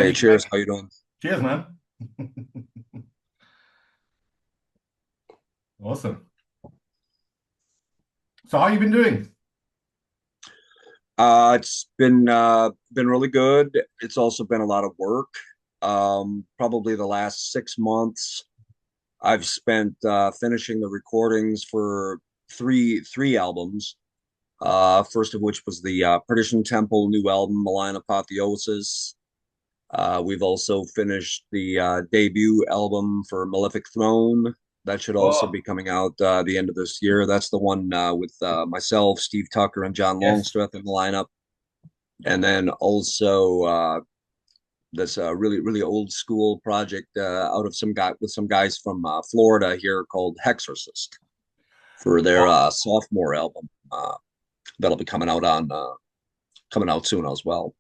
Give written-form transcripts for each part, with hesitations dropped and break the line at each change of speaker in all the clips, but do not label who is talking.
Hey,
Hey,
cheers. How you doing?
cheers, man. Awesome. So how you been doing?
It's been really good. It's also been a lot of work. Probably the last 6 months I've spent finishing the recordings for three albums. First of which was the Perdition Temple new album, Malign Apotheosis. We've also finished the debut album for Malefic Throne. That should also
Oh,
be coming out the end of this year. That's the one with myself, Steve Tucker, and John
yes.
Longstreth in the lineup.
Yeah.
And then also this really old school project out of some guy with some guys from Florida here called Hexorcist for their
Wow.
sophomore album. That'll be coming out soon as well.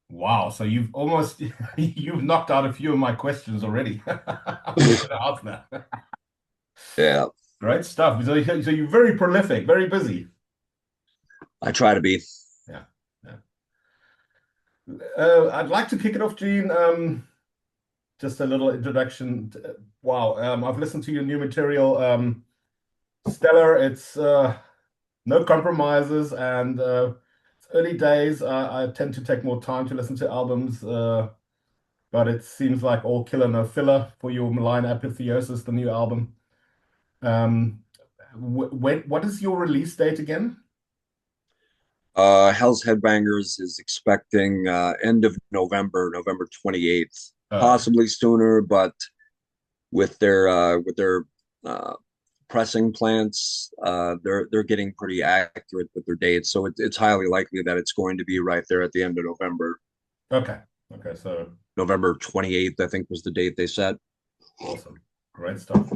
Wow. So you've almost you've knocked out a few of my questions already. I was gonna ask that.
Yeah,
Great stuff. So you're very prolific, very busy.
I try to be.
Yeah. Yeah. I'd like to kick it off, Gene. Just a little introduction. Wow. I've listened to your new material. Stellar. It's no compromises, and it's early days. I tend to take more time to listen to albums, but it seems like all killer no filler for your Malign Apotheosis, the new album. Um, what is your release date again?
Hell's Headbangers is expecting end of November, November 28th,
Okay.
possibly sooner, but with their uh, pressing plants, they're getting pretty accurate with their dates, so it's highly likely that it's going to be right there at the end of November.
Okay. Okay. So
November 28th, I think was the date they set.
awesome. Great stuff.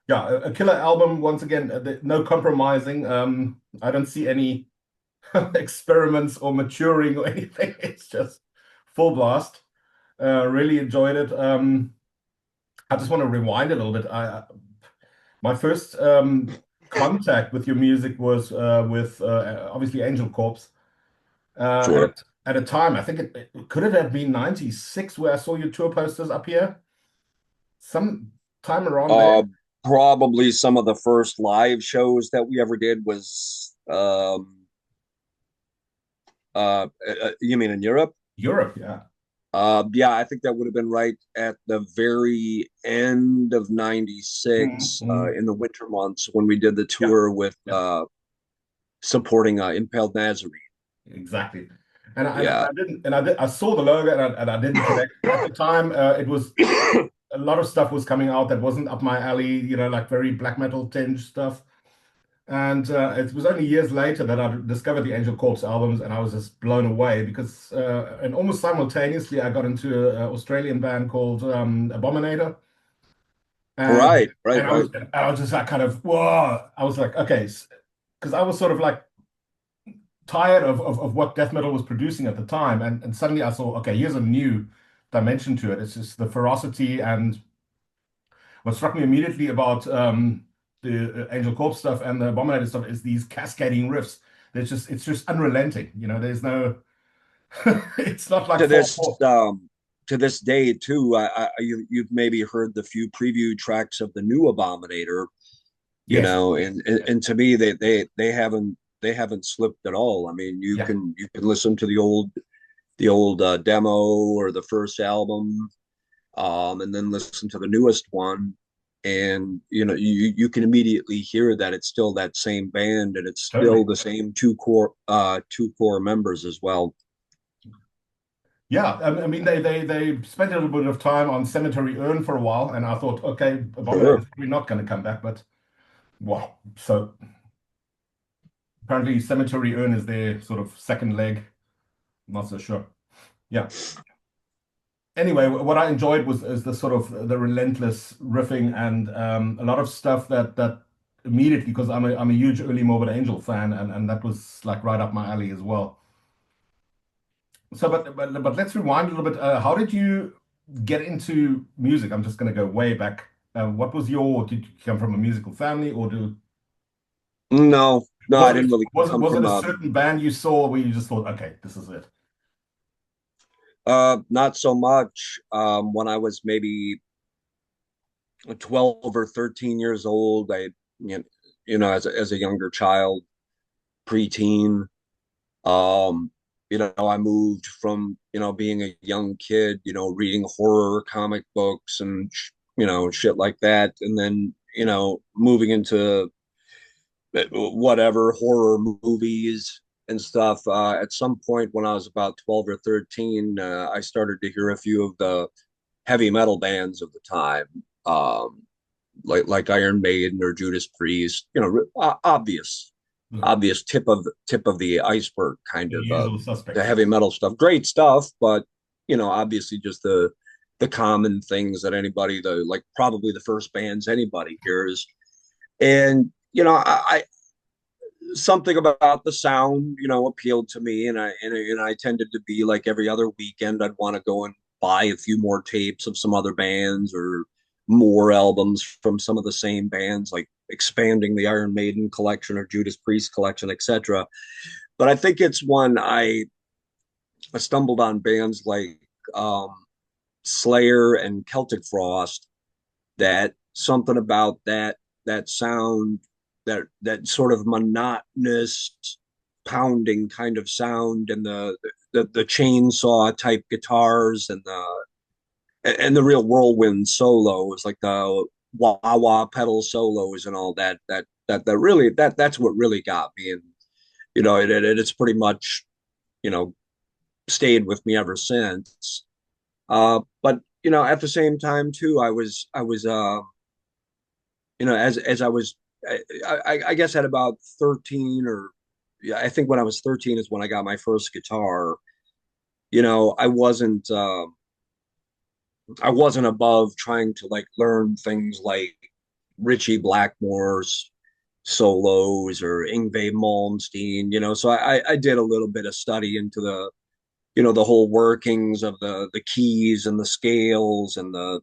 Yeah, a killer album. Once again, no compromising. I don't see any experiments or maturing or anything. It's just full blast. Really enjoyed it. I just want to rewind a little bit. My first contact with your music was with obviously Angel Corpse.
Sure.
At a time, I think it could have been 96 where I saw your tour posters up here. Some time around there.
Uh, Probably some of the first live shows that we ever did was you mean in Europe?
Europe, yeah.
Yeah, I think that would have been right at the very end of '96,
Mm.
in the winter months when we did the
Yeah,
tour with
yeah,
supporting Impaled Nazarene.
exactly. And
Yeah.
I didn't, I saw the logo and I didn't connect. At the time, it was a lot of stuff was coming out that wasn't up my alley, like very black metal tinge stuff. And it was only years later that I discovered the Angel Corpse albums, and I was just blown away because, and almost simultaneously, I got into an Australian band called Abominator, and
Right, right, right.
I was just like kind of whoa. I was like, okay, because I was sort of like tired of what death metal was producing at the time, and suddenly I saw, okay, here's a new dimension to it. It's just the ferocity and what struck me immediately about the Angel Corpse stuff and the Abominator stuff is these cascading riffs. It's just unrelenting. There's no, it's not like
To
four
this
four.
um, to this day too, you've maybe heard the few preview tracks of the new Abominator,
Yes,
and to me they haven't slipped at all. I mean,
yeah,
you can listen to the old demo or the first album, and then listen to the newest one, and you can immediately hear that it's still that same band, and it's
totally.
still the same two core members as well.
Yeah, I mean they spent a little bit of time on Cemetery Urn for a while, and I thought, okay, Abominator's
Sure.
probably not going to come back, but wow. So apparently Cemetery Urn is their sort of second leg. Not so sure. Yeah. Anyway, what I enjoyed was is the sort of the relentless riffing and a lot of stuff that immediately because I'm a huge early Morbid Angel fan and that was like right up my alley as well. So, but let's rewind a little bit. How did you get into music? I'm just going to go way back. What was did you come from a musical family or
No, no, I didn't really come
was it
from
a certain band you saw where you just thought, okay, this is it?
Not so much. When I was maybe 12 or 13 years old, you know, as a younger child, preteen, um, I moved from, being a young kid, reading horror comic books and, shit like that. And then, moving into whatever horror movies and stuff. At some point when I was about 12 or 13, I started to hear a few of the heavy metal bands of the time, like Iron Maiden or Judas Priest.
The
Obvious tip of the iceberg kind of
usual
the
suspects.
heavy metal stuff. Great stuff, but obviously just the common things that anybody the like probably the first bands anybody hears. And something about the sound, appealed to me, and I tended to be like every other weekend I'd want to go and buy a few more tapes of some other bands or more albums from some of the same bands, like expanding the Iron Maiden collection or Judas Priest collection, etc. But I think it's when I stumbled on bands like um, Slayer and Celtic Frost, that something about that sound, that sort of monotonous pounding kind of sound, and the chainsaw type guitars, and the real whirlwind solos, like the wah wah pedal solos and all that really that's what really got me. And it's pretty much you know stayed with me ever since. But at the same time too, I was as I was, I guess at about 13, or yeah, I think when I was 13 is when I got my first guitar. I wasn't above trying to like learn things like Richie Blackmore's solos or Yngwie Malmsteen. So I did a little bit of study into the whole workings of the keys and the scales and the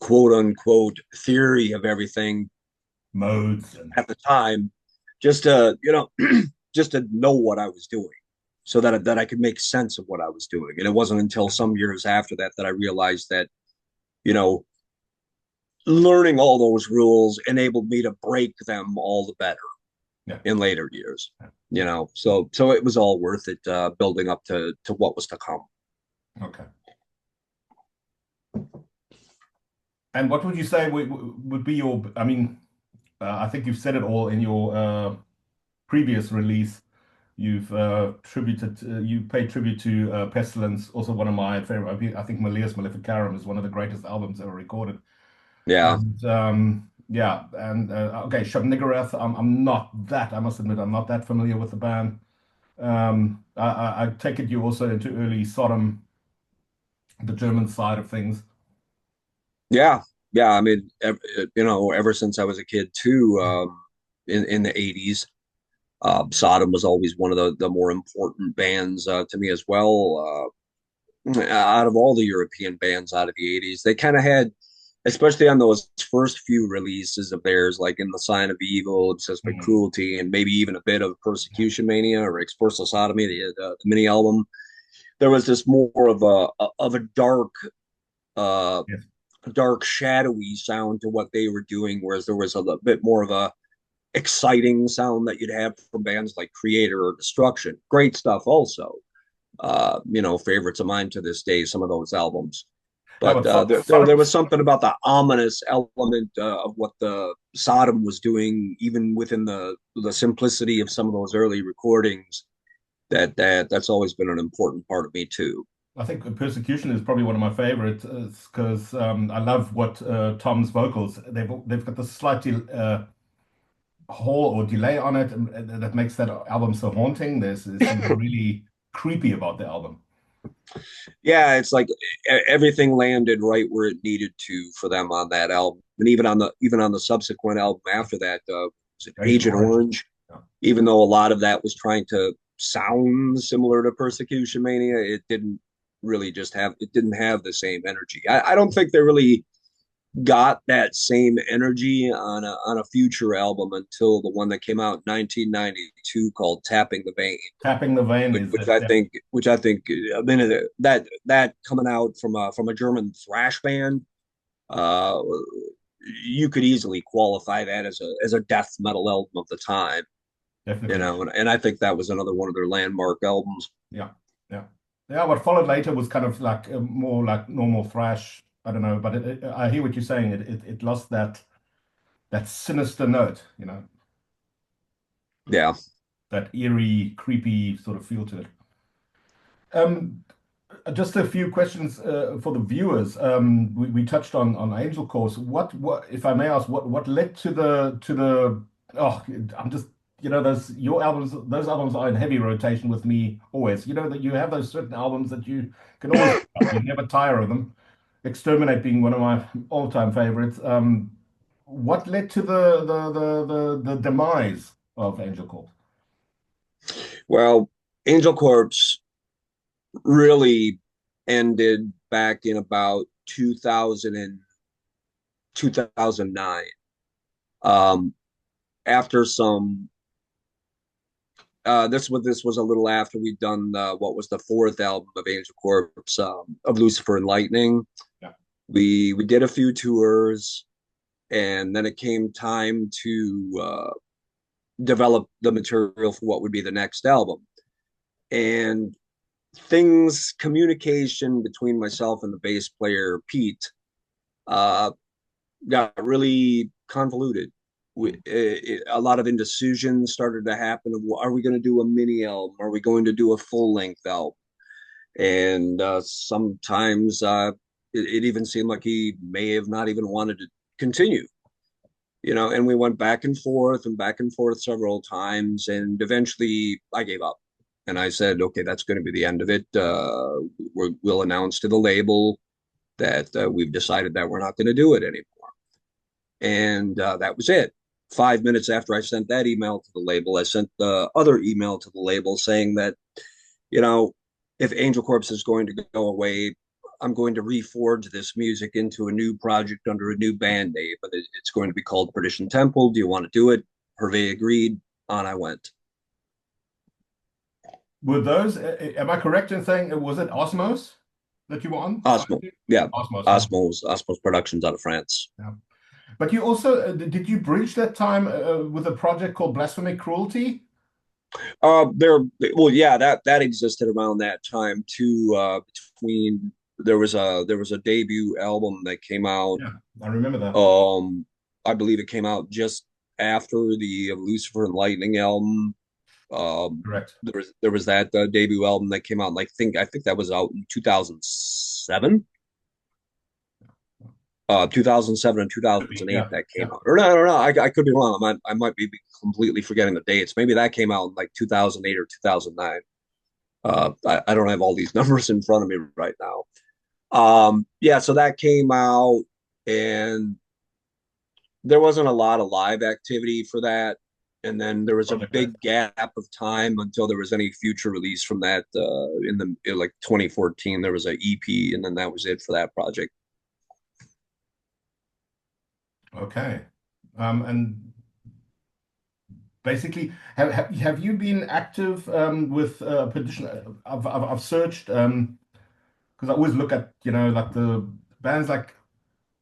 quote unquote theory of everything
Modes and
at the time, just to just to know what I was doing, so that I could make sense of what I was doing. And it wasn't until some years after that that I realized that you know learning all those rules enabled me to break them all the better
yeah.
in later years. So it was all worth it, building up to what was to come.
Okay. And what would you say would be your, I mean, I think you've said it all in your previous release. You paid tribute to Pestilence, also one of my favorite. I think Malefic Maleficarum is one of the greatest albums ever recorded.
Yeah,
And yeah, and okay, Shub-Niggurath, I'm not that, I must admit, I'm not that familiar with the band. I take it you also into early Sodom, the German side of things.
yeah, yeah. I mean, ever since I was a kid too, in the '80s. Sodom was always one of the more important bands to me as well. Out of all the European bands out of the '80s, they kind of had, especially on those first few releases of theirs, like In the Sign of Evil, Obsessed by
Mhm.
Cruelty, and maybe even a bit of Persecution Mania or Expulsa Sodomy, the mini album. There was this more of a uh,
Yes.
dark, shadowy sound to what they were doing, whereas there was a bit more of a exciting sound that you'd have from bands like Creator or Destruction. Great stuff, also. Favorites of mine to this day, some of those albums.
Yeah,
But
but
there was something about the ominous element of what the Sodom was doing, even within the simplicity of some of those early recordings. That's always been an important part of me too.
I think Persecution is probably one of my favorites because I love what Tom's vocals. They've got this slightly hole or delay on it, and that makes that album so haunting. There's something really creepy about the album.
Yeah, it's like everything landed right where it needed to for them on that album, and even on the subsequent album after that, was it
Agent
Agent
Orange.
Orange?
Yeah.
Even though a lot of that was trying to sound similar to Persecution Mania, it didn't have the same energy. I don't think they really got that same energy on a future album until the one that came out in 1992 called "Tapping the Vein,"
Tapping the vein
which,
is
which
it?
I
Yeah,
think which I think I mean that coming out from a German thrash band, uh, you could easily qualify that as a death metal album of the time,
definitely.
and I think that was another one of their landmark albums.
Yeah, yeah, yeah. What followed later was kind of like more like normal thrash. I don't know, but I hear what you're saying. It lost that sinister note,
Yeah.
that eerie, creepy sort of feel to it. Um, just a few questions for the viewers. We touched on Angel Course. What if I may ask, what led to the oh, I'm just those your albums, those albums are in heavy rotation with me always. You know that you have those certain albums that you can always pick up. You never tire of them. Exterminate being one of my all-time favorites. What led to the demise of Angel Corp?
Well, Angel Corpse really ended back in about 2000 and 2009. Um, After some, this was a little after we'd done what was the fourth album of Angel Corpse, of Lucifer and Lightning.
Yeah,
We did a few tours, and then it came time to develop the material for what would be the next album. And communication between myself and the bass player Pete uh, got really convoluted. A lot of indecision started to happen. Are we going to do a mini album? Are we going to do a full length album? And sometimes it even seemed like he may have not even wanted to continue. And we went back and forth several times, and eventually I gave up. And I said, okay, that's going to be the end of it. We'll announce to the label that we've decided that we're not going to do it anymore. And that was it. 5 minutes after I sent that email to the label, I sent the other email to the label saying that, you know, if Angel Corpse is going to go away, I'm going to reforge this music into a new project under a new band name, but it's going to be called Perdition Temple. Do you want to do it? Hervé agreed. On I went.
were those? Am I correct in saying was it Osmos that you were on?
Osmo. Yeah.
Osmos, yeah.
Osmos Productions out of France.
Yeah. But you also did you bridge that time with a project called Blasphemic Cruelty?
There, well, yeah, that existed around that time too. Between there was a debut album that came out.
Yeah, I remember that.
Um, I believe it came out just after the Lucifer and Lightning album.
Correct.
There was that debut album that came out. Like I think that was out in 2007. 2007 and
Could be,
2008
yeah,
that came
yeah.
out. Or no, no, no, I could be wrong. I might be completely forgetting the dates. Maybe that came out in like 2008 or 2009. I don't have all these numbers in front of me right now. Yeah, so that came out, and there wasn't a lot of live activity for that. And then there was a
Project left.
big gap of time until there was any future release from that. In like 2014, there was an EP, and then that was it for that project.
Okay. And basically, have you been active with Perdition? I've searched because I always look at like the bands like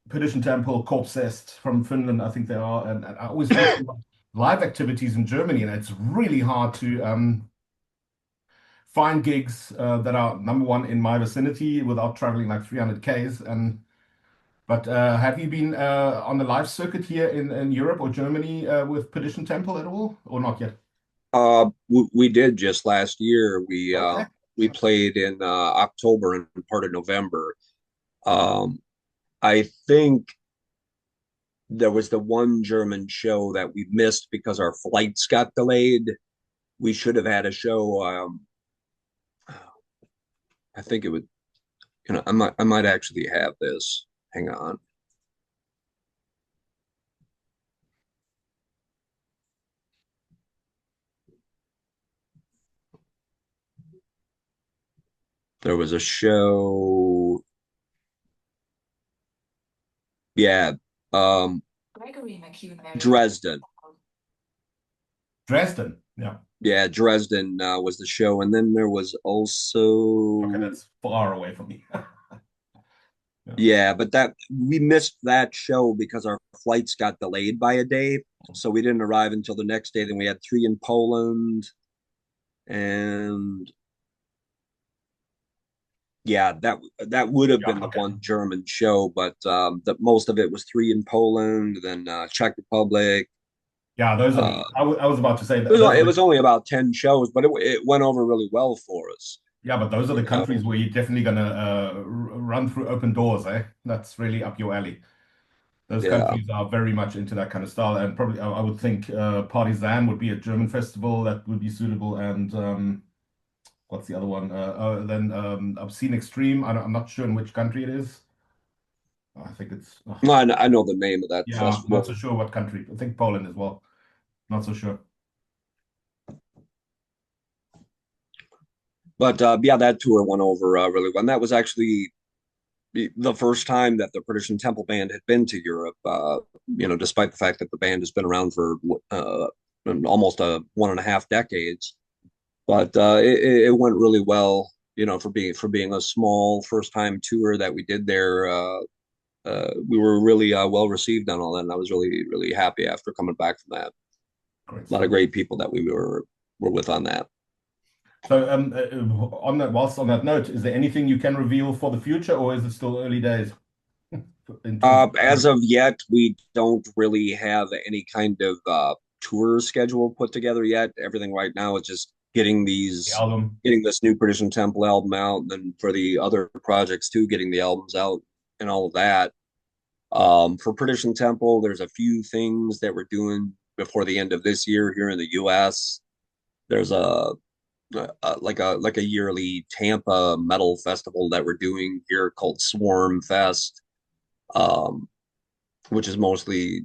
Perdition Temple, Corpsest from Finland, I think they are, and I always look for live activities in Germany, and it's really hard to find gigs that are number one in my vicinity without traveling like 300 Ks. And but have you been on the live circuit here in Europe or Germany with Perdition Temple at all, or not yet?
We did just last year.
Okay.
We played in October and part of November. Um, I think there was the one German show that we missed because our flights got delayed. We should have had a show. I think it would. I might actually have this. Hang on. There was a show. Yeah, um, Dresden.
Dresden. Yeah.
Yeah, Dresden was the show, and then there was
Okay,
also
that's far away from me. Yeah.
yeah, but that we missed that show because our flights got delayed by a day, so we didn't arrive until the next day. Then we had three in Poland, and yeah, that would have
Yeah.
been the
Okay.
one German show, but the most of it was three in Poland, then Czech Republic.
Yeah, those are
Uh,
the. I was about to say
it
that
was,
those are
it
the.
was only about 10 shows, but it went over really well for us.
Yeah, but those are the
You know,
countries where you're definitely gonna run through open doors, eh? That's really up your alley. Those
yeah.
countries are very much into that kind of style, and probably I would think Partisan would be a German festival that would be suitable, and what's the other one? Then Obscene Extreme. I'm not sure in which country it is. I think it's.
I know the name of that
Yeah, I'm not so
festival.
sure what country. I think Poland as well. Not so sure.
But yeah, that tour went over really well. And that was actually the first time that the Perdition Temple band had been to Europe. Despite the fact that the band has been around for uh, almost 1.5 decades, but it went really well. For being a small first time tour that we did there. We were really well received on all that, and I was really really happy after coming back from that.
Great
A lot of
stuff.
great people that we were with on that.
So, on that, whilst on that note, is there anything you can reveal for the future, or is it still early days in terms of
As of yet, we don't really have any kind of tour schedule put together yet. Everything right now is just
the album?
getting this new Perdition Temple album out, and then for the other projects too, getting the albums out and all of that. For Perdition Temple, there's a few things that we're doing before the end of this year here in the U.S. There's a yearly Tampa metal festival that we're doing here called Swarm Fest. Um, which is mostly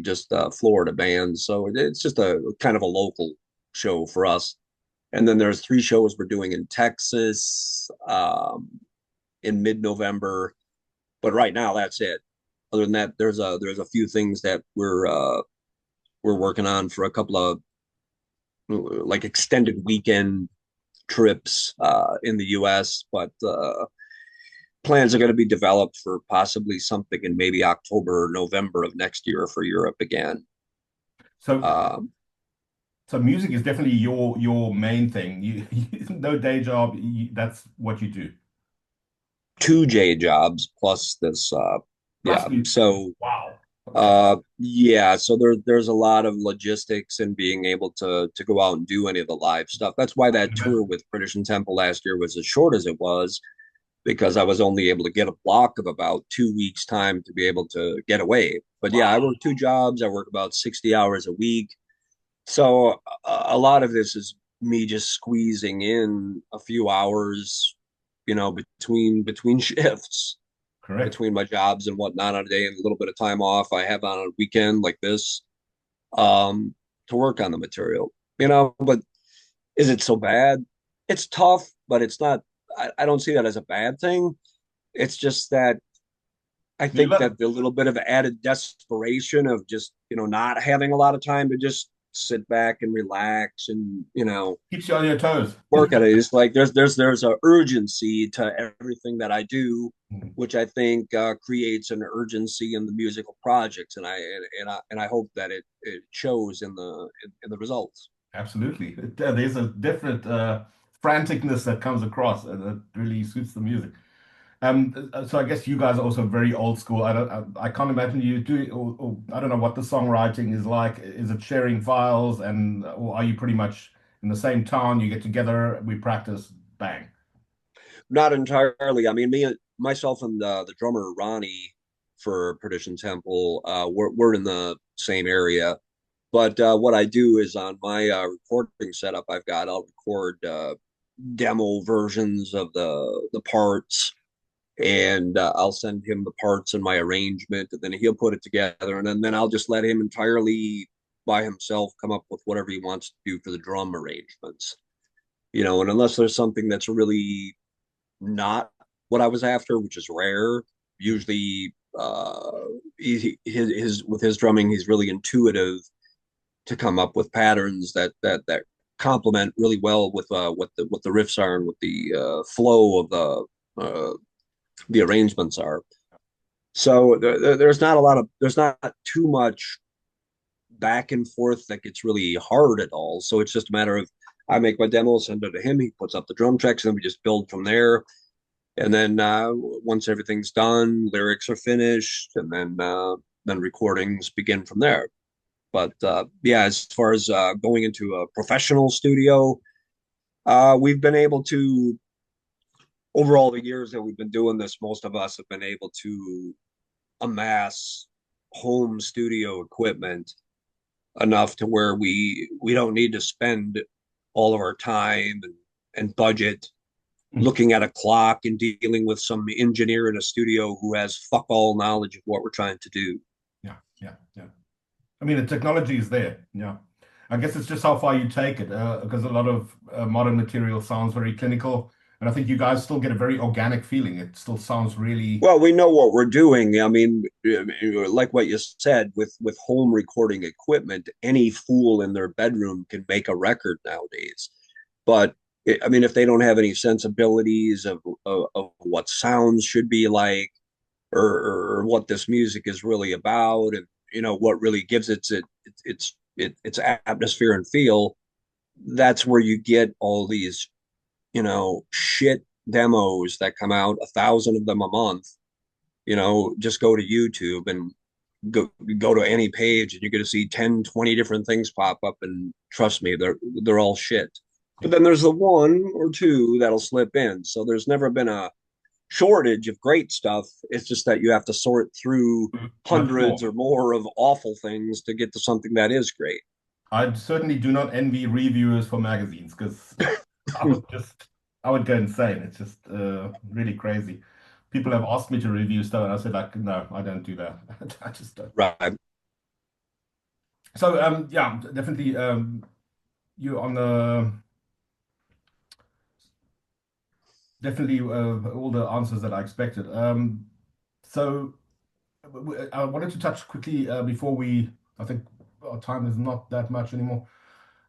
just Florida bands. So it's just a kind of a local show for us. And then there's three shows we're doing in Texas in mid-November. But right now, that's it. Other than that, there's a few things that we're working on for a couple of like extended weekend trips in the U.S. But plans are going to be developed for possibly something in maybe October or November of next year for Europe again.
So,
Um,
so music is definitely your main thing. No day job. That's what you do.
two J jobs plus this.
Plus,
Yeah. So
wow. Okay.
yeah. So there's a lot of logistics and being able to go out and do any of the live stuff. That's why
I can
that tour
imagine.
with Perdition Temple last year was as short as it was because I was only able to get a block of about 2 weeks time to be able to get away. But yeah, I
Wow.
work two jobs. I work about 60 hours a week. So a lot of this is me just squeezing in a few hours, between shifts,
Correct.
between my jobs and whatnot on a day, and a little bit of time off I have on a weekend like this, um, to work on the material. But is it so bad? It's tough, but it's not. I don't see that as a bad thing. It's just that I
You
think
love
that the little bit of added desperation of just, not having a lot of time to just sit back and relax and,
keeps you on your toes.
work at it. It's like there's a urgency to everything that I do, which I think creates an urgency in the musical projects, and I hope that it shows in the results.
Absolutely. There's a different franticness that comes across and that really suits the music. So I guess you guys are also very old school. I can't imagine you do, or I don't know what the songwriting is like. Is it sharing files or are you pretty much in the same town? You get together, we practice, bang.
Not entirely. I mean, myself, and the drummer Ronnie for Perdition Temple, we're in the same area. But what I do is on my recording setup, I'll record demo versions of the parts, and I'll send him the parts and my arrangement, and then he'll put it together, and then I'll just let him entirely by himself come up with whatever he wants to do for the drum arrangements. And unless there's something that's really not what I was after, which is rare, usually uh, his with his drumming, he's really intuitive to come up with patterns that complement really well with what the riffs are and what the flow of the arrangements are. So there's not too much back and forth that gets really hard at all. So it's just a matter of I make my demo, send it to him, he puts up the drum tracks, and then we just build from there. And then once everything's done, lyrics are finished, and then recordings begin from there. But yeah, as far as going into a professional studio, we've been able to, over all the years that we've been doing this, most of us have been able to amass home studio equipment enough to where we don't need to spend all of our time and budget
Mm.
looking at a clock and dealing with some engineer in a studio who has fuck all knowledge of what we're trying to do.
Yeah, yeah, yeah. I mean, the technology is there. Yeah. I guess it's just how far you take it, because a lot of modern material sounds very clinical, and I think you guys still get a very organic feeling. It still sounds really,
Well, we know what we're doing. I mean, like what you said, with home recording equipment, any fool in their bedroom can make a record nowadays. But I mean, if they don't have any sensibilities of what sounds should be like, or what this music is really about, and what really gives its atmosphere and feel, that's where you get all these shit demos that come out, 1,000 of them a month. Just go to YouTube and go to any page and you're going to see 10, 20 different things pop up, and trust me, they're all shit. But
yeah,
then there's the one or two that'll slip in. So there's never been a shortage of great stuff. It's just that you have to sort through
much
hundreds
more.
or more of awful things to get to something that is great.
I certainly do not envy reviewers for magazines because I would just, I would go insane. It's just really crazy. People have asked me to review stuff, and I said like, no, I don't do that. I just don't.
Right.
So yeah, definitely you on the definitely all the answers that I expected. So I wanted to touch quickly before we, I think our time is not that much anymore.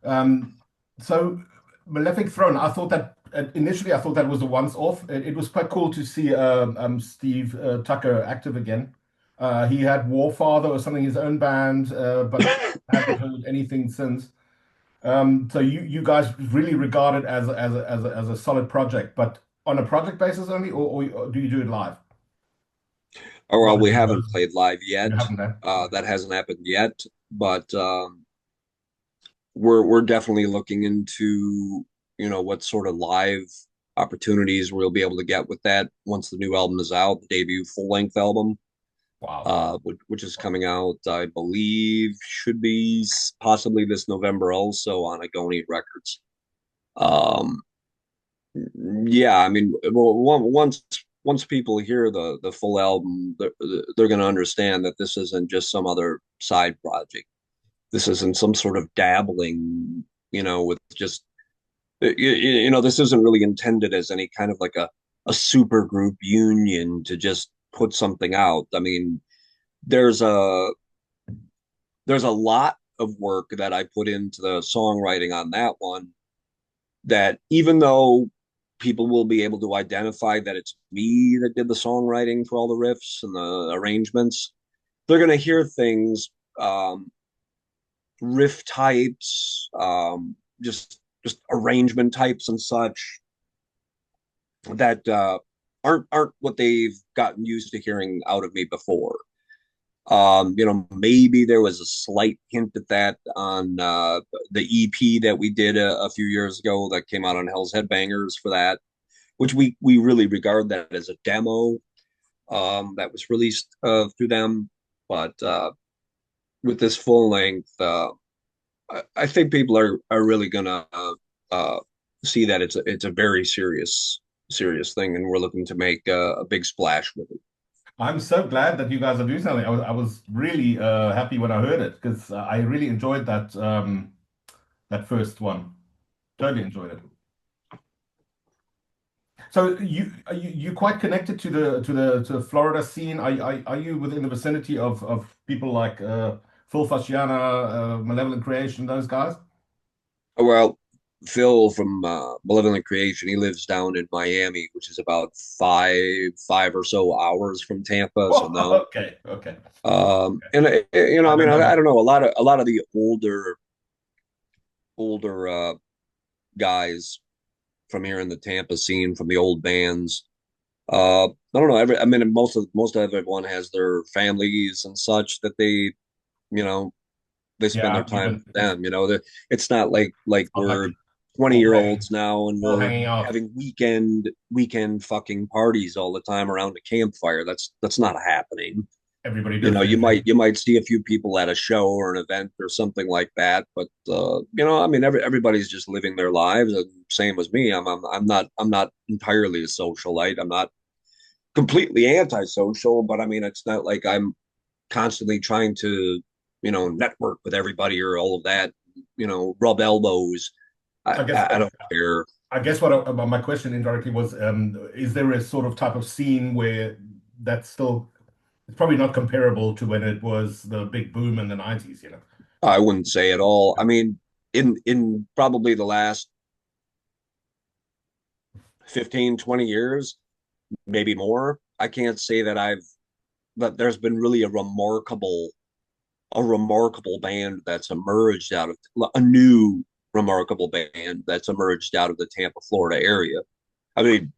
Um, so Malefic Throne, I thought that initially I thought that was a once off. It was quite cool to see Steve Tucker active again. He had Warfather or something, his own band, but I haven't heard anything since. So you guys really regard it as a solid project, but on a project basis only, or do you do it live?
Or
Well,
well, we
you
haven't
both,
played live
you
yet.
haven't there.
That hasn't happened yet, but we're definitely looking into what sort of live opportunities we'll be able to get with that once the new album is out, the debut full length album,
Wow.
which is coming out, I believe, should be possibly this November, also on Agony Records. Um, yeah, I mean, well, once people hear the full album, they're going to understand that this isn't just some other side project. This isn't some sort of dabbling, with just this isn't really intended as any kind of like a super group union to just put something out. I mean, there's a there's a lot of work that I put into the songwriting on that one, that even though people will be able to identify that it's me that did the songwriting for all the riffs and the arrangements, they're going to hear things, um, riff types, just arrangement types and such, that aren't what they've gotten used to hearing out of me before. Maybe there was a slight hint at that on the EP that we did a few years ago that came out on Hell's Headbangers for that, which we really regard that as a demo that was released through them. But with this full length, I think people are really gonna uh, see that it's a very serious thing, and we're looking to make a big splash with it.
I'm so glad that you guys are doing something. I was really happy when I heard it because I really enjoyed that first one. Totally enjoyed it. So you quite connected to the Florida scene. Are you within the vicinity of people like Phil Fasciana, Malevolent Creation, those guys?
Well, Phil from Malevolent Creation, he lives down in Miami, which is about five or so hours from Tampa. So no.
Okay, okay.
And
I
I mean,
don't
I
know.
don't know. A lot of the older guys from here in the Tampa scene, from the old bands. I don't know. I mean, most of everyone has their families and such that you know, they spend their
Yeah,
time
even
with them. It's not like
not like
we're 20
all
year
hanging
olds now and
all
we're
hanging out.
having weekend fucking parties all the time around a campfire. That's not happening.
Everybody does their
You
thing.
might see a few people at a show or an event or something like that, but I mean, everybody's just living their lives, and same as me. I'm not entirely a socialite. I'm not completely antisocial, but I mean, it's not like I'm constantly trying to, network with everybody or all of that, rub elbows.
I guess
I don't care.
I guess what my question indirectly was, is there a sort of type of scene where that's still it's probably not comparable to when it was the big boom in the 90s, you know?
I wouldn't say at all. I mean, in probably the last 15, 20 years, maybe more, I can't say that there's been really a remarkable band that's emerged out of a new remarkable band that's emerged out of the Tampa, Florida area. I mean,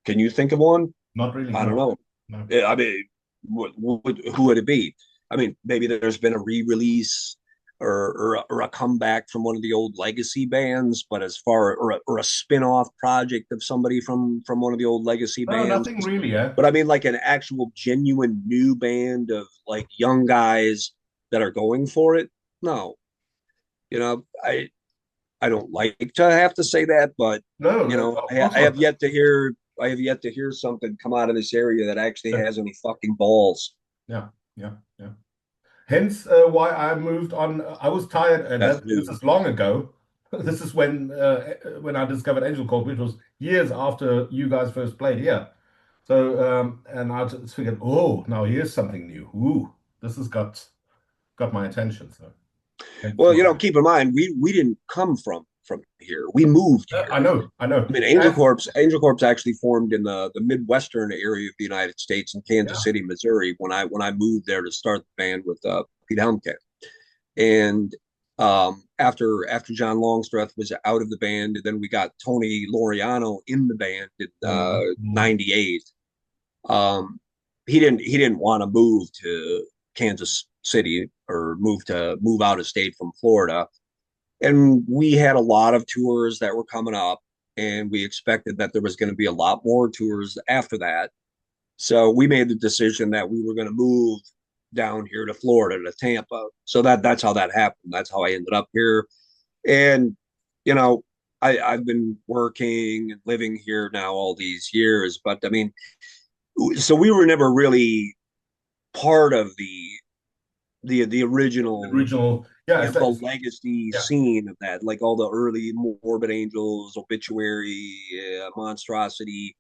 can you think of one?
Not really,
I don't
no.
know.
No.
I mean, who would it be? I mean, maybe there's been a re-release or a comeback from one of the old legacy bands, but as far or a spin-off project of somebody from one of the old legacy
No,
bands.
nothing really, eh?
But I mean, like an actual genuine new band of like young guys that are going for it. No, you know, I don't like to have to say that, but
No, of course
I have
not.
yet to hear something come out of this area that actually has any fucking balls.
Yeah, yeah, yeah. Hence, why I moved on. I was tired, and
That's
this
new.
is long ago. This is when I discovered Angel Corp, which was years after you guys first played here. So, and I just figured, oh, now here's something new. Ooh, this has got my attention. So, hence
Well,
why.
keep in mind we didn't come from here. We moved
I
here.
know, I know.
I mean,
And
Angel Corp's actually formed in the Midwestern area of the United States in Kansas
yeah,
City, Missouri. When I moved there to start the band with Pete Helmkamp. And after John Longstreth was out of the band, and then we got Tony Laureano in the band in
mm, mm.
'98. Um, he didn't want to move to Kansas City or move out of state from Florida. And we had a lot of tours that were coming up, and we expected that there was going to be a lot more tours after that. So we made the decision that we were going to move down here to Florida to Tampa. So that's how that happened. That's how I ended up here. And you know, I've been working and living here now all these years, but I mean, so we were never really part of the
The
original
original, yeah,
Tampa legacy
yeah,
scene of that, like all the early Morbid Angels, Obituary, Monstrosity.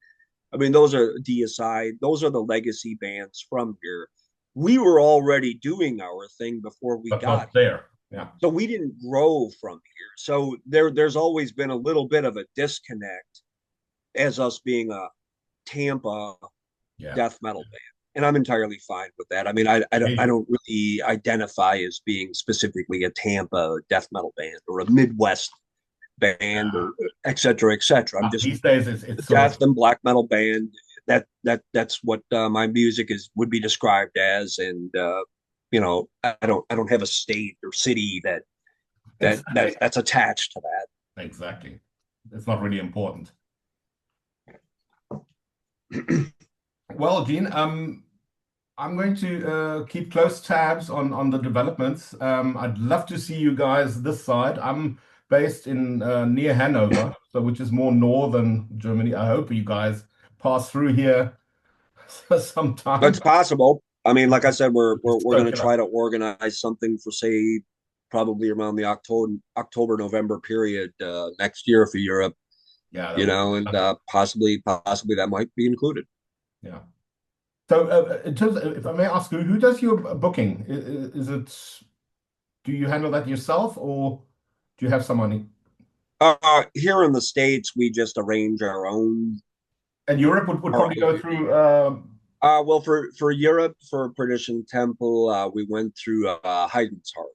I mean, those are DSI. Those are the legacy bands from here. We were already doing our thing before we
but
got
not
here,
there. Yeah,
so we didn't grow from here. So there's always been a little bit of a disconnect as us being a Tampa
yeah.
death metal band. And I'm entirely fine with that. I mean, I
Hey,
don't really identify as being specifically a Tampa death metal band or a Midwest band or et cetera, et cetera. I'm just
these days
a
it's sort of
death and black metal band. That's what my music is would be described as. And I don't have a state or city
exactly,
that's attached to
exactly. It's not really important.
that.
Well, Gene, I'm going to keep close tabs on the developments. I'd love to see you guys this side. I'm based in near Hanover, so which is more northern Germany. I hope you guys pass through here sometime.
That's possible. I mean, like I said,
It's
we're
so
going to
killer.
try to organize something for say probably around the October November period next year for Europe.
Yeah, that
you
would be
know, and
fantastic.
possibly that might be included.
Yeah. So, in terms of, if I may ask, who does your booking? Is it, do you handle that yourself or do you have someone?
Here in the States, we just arrange our own
And Europe would
our
probably
own
go
meeting.
through
Well, for Europe, for Perdition Temple, we went through Haydn's Heart.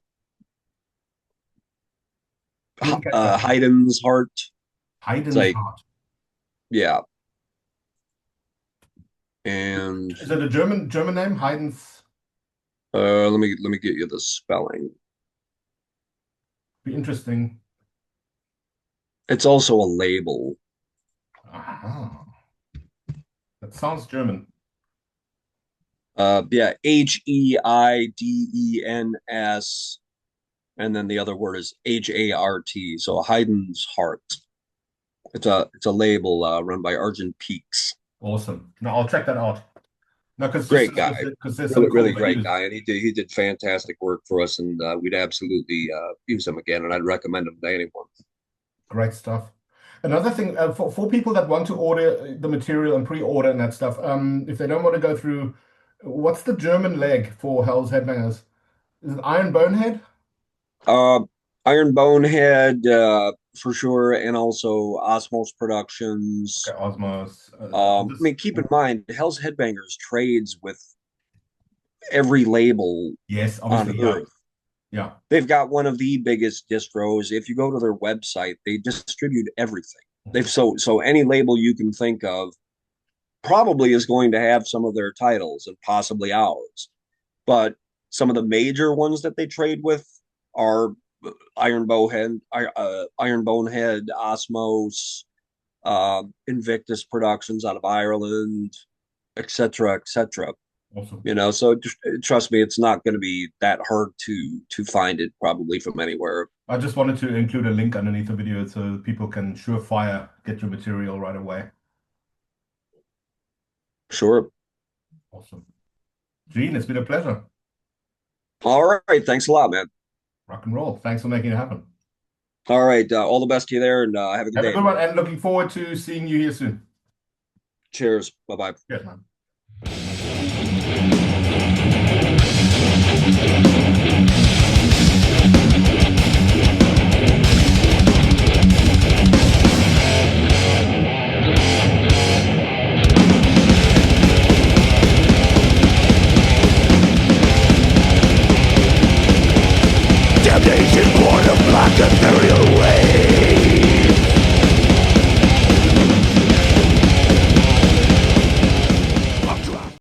didn't catch that.
Haydn's Heart. It's
Haydn's
like,
Heart.
yeah, and
Is it a German name? Haydn's.
let me get you the spelling.
Be interesting.
It's also a label.
Aha. That sounds German.
Yeah, Heidens, and then the other word is Hart. So Haydn's Heart. It's a label run by Argent Peaks.
Awesome. No, I'll check that out. No, because just
Great guy,
because there's some
really
cool
really great
venues.
guy, and he did fantastic work for us, and we'd absolutely use him again, and I'd recommend him to anyone.
Great stuff. Another thing, for people that want to order the material and pre-order and that stuff, if they don't want to go through, what's the German leg for Hell's Headbangers? Is it Iron Bonehead?
Uh, Iron Bonehead for sure, and also Osmos Productions.
Okay, Osmos.
I mean, keep in mind, Hell's Headbangers trades with every label
Yes,
on
obviously, yeah,
Earth.
yeah.
They've got one of the biggest distros. If you go to their website, they distribute everything. So any label you can think of probably is going to have some of their titles and possibly ours. But some of the major ones that they trade with are Iron Bonehead, Osmos, Invictus Productions out of Ireland, etc., etc.
Awesome.
You know, so trust me, it's not going to be that hard to find it probably from anywhere.
I just wanted to include a link underneath the video so people can surefire get your material right away.
Sure.
Awesome. Gene, it's been a pleasure.
All right. Thanks a lot, man.
Rock and roll. Thanks for making it happen.
All right. All the best to you there, and have a good
Have a
day,
good
man.
one and looking forward to seeing you here soon.
Cheers. Bye bye.
Yes, man.
Damnation for the black ethereal way.